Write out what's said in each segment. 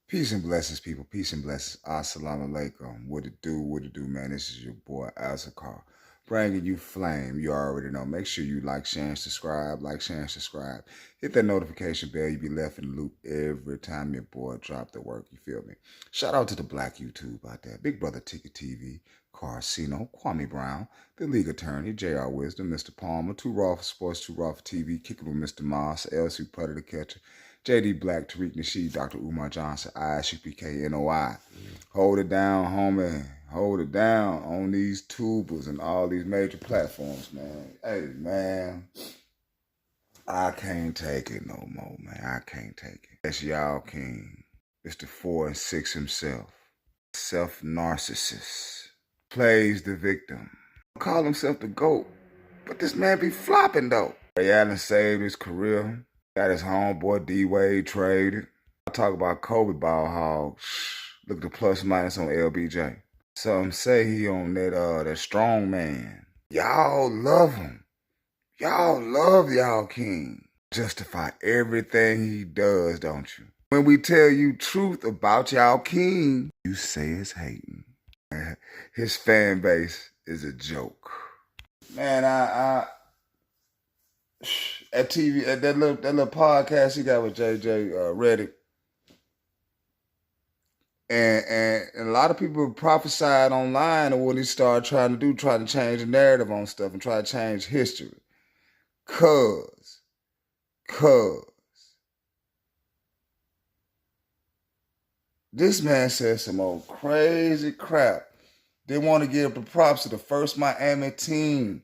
Peace and blessings, people. Peace and blessings. Assalamu alaikum. What it do, man. This is your boy, Azakar. Bringing you flame. You already know. Make sure you like, share, and subscribe. Like, share, and subscribe. Hit that notification bell. You be left in the loop every time your boy drop the work. You feel me? Shout out to the black YouTube out there. Big Brother Ticket TV, Carcino, Kwame Brown, the League Attorney, JR Wisdom, Mr. Palmer, Too Raw for Sports, Too Raw for TV, Kicking with Mr. Moss, LC Putter the Catcher, JD Black, Tariq Nasheed, Dr. Umar Johnson, ISUPKNOI. Hold it down, homie. Hold it down on these tubers and all these major platforms, man. Hey, man. I can't take it no more, man. I can't take it. That's y'all king. It's the 4 and 6 himself. Self-narcissist. Plays the victim. Call himself the GOAT. But this man be flopping, though. Ray Allen saved his career. Got his homeboy D-Wade traded. I talk about Kobe ball hog. Look at the plus minus on LBJ. Some say he on that strong man. Y'all love him. Y'all love y'all king. Justify everything he does, don't you? When we tell you truth about y'all king, you say it's hating. His fan base is a joke. Man, at TV, at that little podcast he got with JJ Reddick, and a lot of people prophesied online of what he started trying to change the narrative on stuff and try to change history. Cause this man said some old crazy crap. They want to give the props to the first Miami team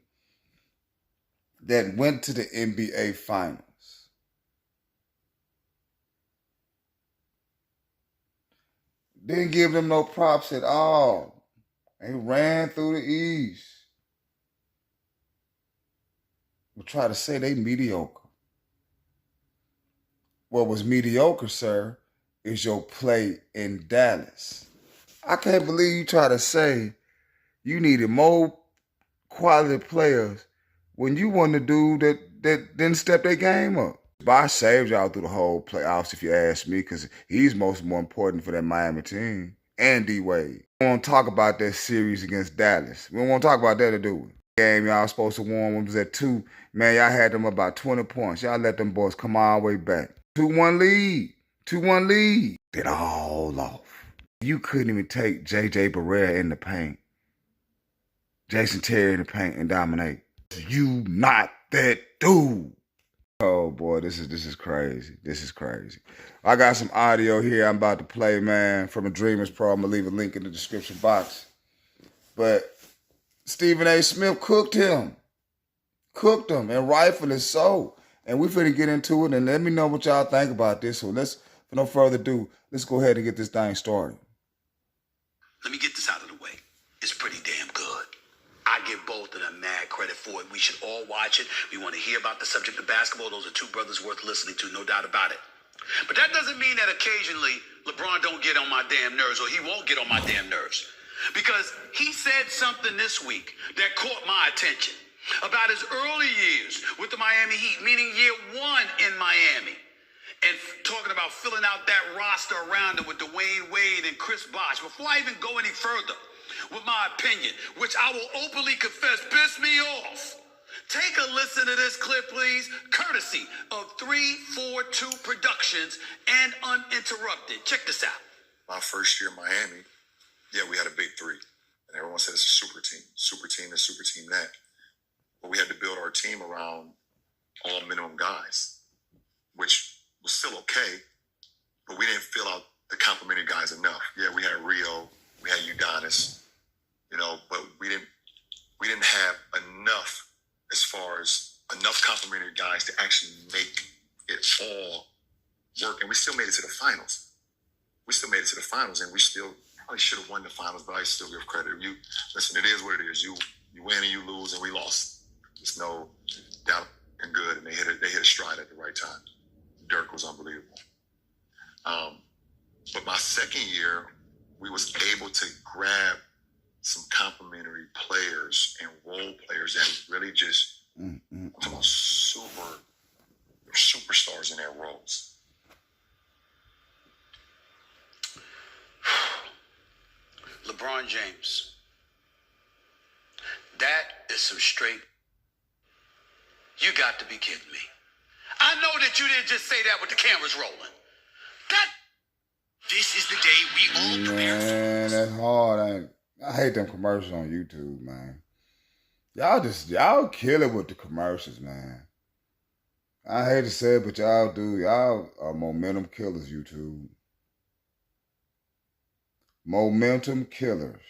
that went to the NBA Finals. Didn't give them no props at all. They ran through the East. We try to say they mediocre. What was mediocre, sir, is your play in Dallas. I can't believe you try to say you needed more quality players when you wasn't the dude that didn't step their game up. Bosh saved y'all through the whole playoffs, if you ask me, because he's more important for that Miami team. And D-Wade. We don't talk about that series against Dallas. We don't want to talk about that to do it. Game y'all supposed to win was at 2. Man, y'all had them about 20 points. Y'all let them boys come all the way back. 2-1 lead. 2-1 lead. It all off. You couldn't even take J.J. Barrera in the paint. Jason Terry in the paint and dominate. You not that dude. Oh boy, this is crazy. This is crazy. I got some audio here I'm about to play, man, from a Dreamers Pro. I'm gonna leave a link in the description box. But Stephen A. Smith cooked him. Cooked him, and rightfully so. And we finna get into it, and let me know what y'all think about this. So let's, for no further ado, let's go ahead and get this thing started. Let me get this out of the way. It's pretty damn good. I give both of them mad credit for it. We should all watch it. We want to hear about the subject of basketball. Those are two brothers worth listening to, no doubt about it. But that doesn't mean that occasionally LeBron don't get on my damn nerves, or he won't get on my damn nerves. Because he said something this week that caught my attention about his early years with the Miami Heat, meaning year 1 in Miami. And talking about filling out that roster around him with Dwayne Wade and Chris Bosh. Before I even go any further with my opinion, which I will openly confess pissed me off, take a listen to this clip, please, courtesy of 342 Productions and Uninterrupted. Check this out. My first year in Miami, yeah, we had a big 3. And everyone said it's a super team. Super team this, super team that. But we had to build our team around all minimum guys, which was still okay, but we didn't fill out the complimentary guys enough. Yeah, we had Rio, we had Udonis, but we didn't have enough as far as enough complimentary guys to actually make it all work. And we still made it to the finals. And we still probably should have won the finals, but I still give credit. Listen, it is what it is. You win and you lose, and we lost. There's no doubt and good, and they hit a stride at the right time. Dirk was unbelievable. But my second year, we was able to grab some complimentary players and role players and really just I'm talking about superstars in their roles. LeBron James. That is some straight. You got to be kidding me. I know that you didn't just say that with the cameras rolling. This is the day we all prepare for. Man, that's hard. I hate them commercials on YouTube, man. Y'all kill it with the commercials, man. I hate to say it, but y'all do. Y'all are momentum killers, YouTube. Momentum killers.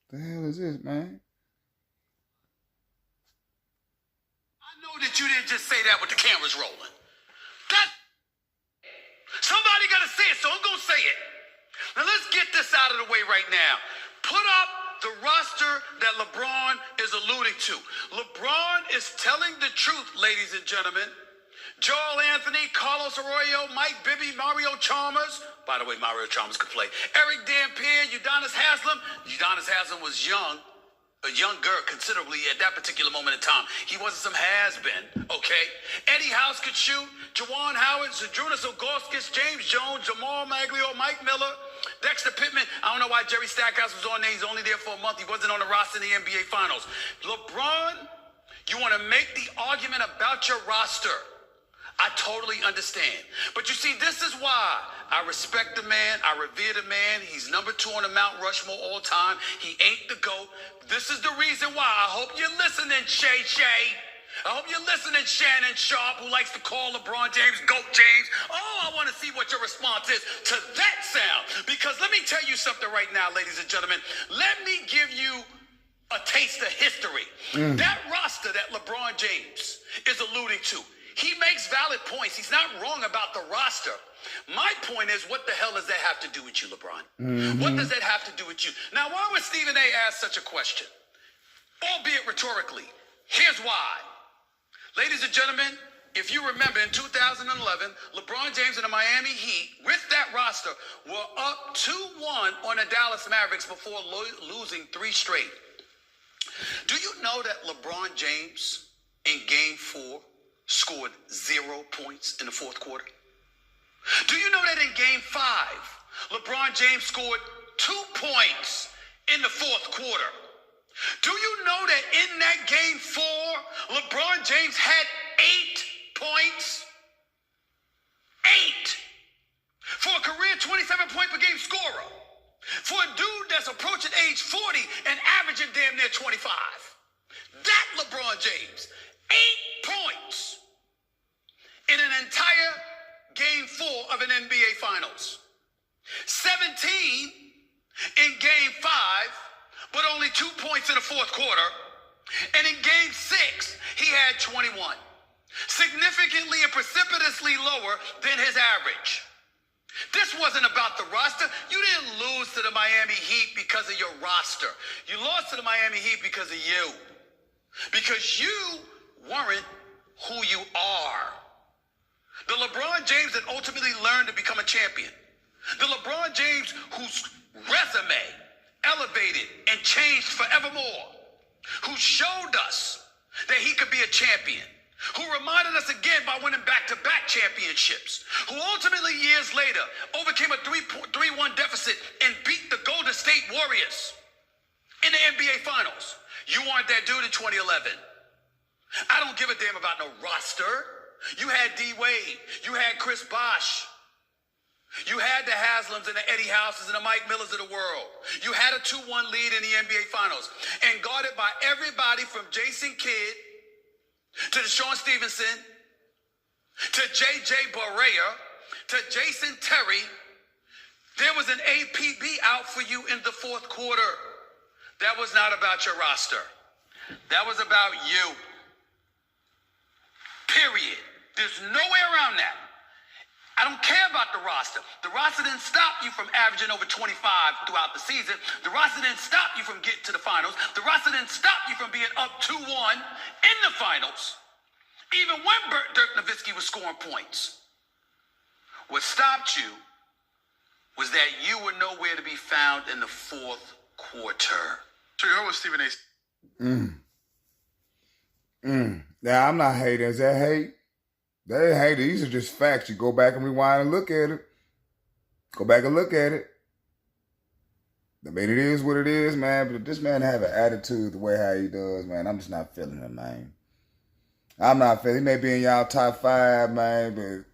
The hell is this, man? I know that you didn't just say that with the cameras rolling. Somebody got to say it, so I'm going to say it. Now let's get this out of the way right now. Put up the roster that LeBron is alluding to. LeBron is telling the truth, ladies and gentlemen. Joel Anthony, Carlos Arroyo, Mike Bibby, Mario Chalmers. By the way, Mario Chalmers could play. Eric Dampier, Udonis Haslem. Udonis Haslem was young. Younger considerably at that particular moment in time. He wasn't some has-been, okay? Eddie House could shoot. Juwan Howard, Zydrunas Ilgauskas, James Jones, Jamal Maglio, Mike Miller, Dexter Pittman. I don't know why Jerry Stackhouse was on there. He's only there for a month. He wasn't on the roster in the NBA Finals. LeBron, you want to make the argument about your roster. I totally understand. But you see, this is why I respect the man. I revere the man. He's number 2 on the Mount Rushmore all time. He ain't the GOAT. This is the reason why. I hope you're listening, Shay Shay. I hope you're listening, Shannon Sharp, who likes to call LeBron James GOAT James. Oh, I want to see what your response is to that sound. Because let me tell you something right now, ladies and gentlemen. Let me give you a taste of history. That roster that LeBron James is alluding to, he makes valid points. He's not wrong about the roster. My point is, what the hell does that have to do with you, LeBron? What does that have to do with you? Now, why would Stephen A. ask such a question? Albeit rhetorically. Here's why. Ladies and gentlemen, if you remember, in 2011, LeBron James and the Miami Heat, with that roster, were up 2-1 on the Dallas Mavericks before losing 3 straight. Do you know that LeBron James, in Game 4, scored 0 points in the 4th quarter? Do you know that in Game 5, LeBron James scored 2 points in the 4th quarter? Do you know that in that Game 4, LeBron James had 8 points? 8! For a career 27-point per game scorer. For a dude that's approaching age 40 and averaging damn near 25. That LeBron James, 8 points in an entire Game 4 of an NBA Finals. 17 in Game 5, but only 2 points in the 4th quarter. And in Game 6, he had 21. Significantly and precipitously lower than his average. This wasn't about the roster. You didn't lose to the Miami Heat because of your roster. You lost to the Miami Heat because of you. Because you weren't who you are. The LeBron James that ultimately learned to become a champion. The LeBron James whose resume elevated and changed forevermore. Who showed us that he could be a champion. Who reminded us again by winning back-to-back championships. Who ultimately, years later, overcame a 3-1 deficit and beat the Golden State Warriors in the NBA Finals. You weren't that dude in 2011. I don't give a damn about no roster. You had D-Wade. You had Chris Bosh. You had the Haslams and the Eddie Houses and the Mike Millers of the world. You had a 2-1 lead in the NBA Finals. And guarded by everybody from Jason Kidd to Deshaun Stevenson to J.J. Barea to Jason Terry, there was an APB out for you in the 4th quarter. That was not about your roster. That was about you. Period. There's no way around that. I don't care about the roster. The roster didn't stop you from averaging over 25 throughout the season. The roster didn't stop you from getting to the finals. The roster didn't stop you from being up 2-1 in the finals. Even when Dirk Nowitzki was scoring points. What stopped you was that you were nowhere to be found in the 4th quarter. So you heard what Stephen A. Now, I'm not hating. Is that hate? They hate it. These are just facts. You go back and rewind and look at it. Go back and look at it. I mean, it is what it is, man. But if this man have an attitude the way how he does, man, I'm just not feeling him, man. I'm not feeling. He may be in y'all top 5, man, but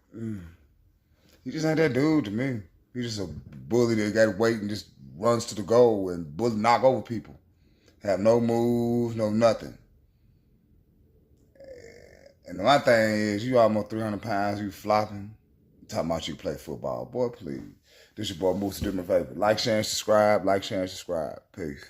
he just ain't that dude to me. He's just a bully that got weight and just runs to the goal and knock over people. Have no moves, no nothing. And my thing is, you almost 300 pounds, you flopping. Talking about you play football. Boy, please. This your boy Moose, do me a favor. Like, share, and subscribe. Like, share, and subscribe. Peace.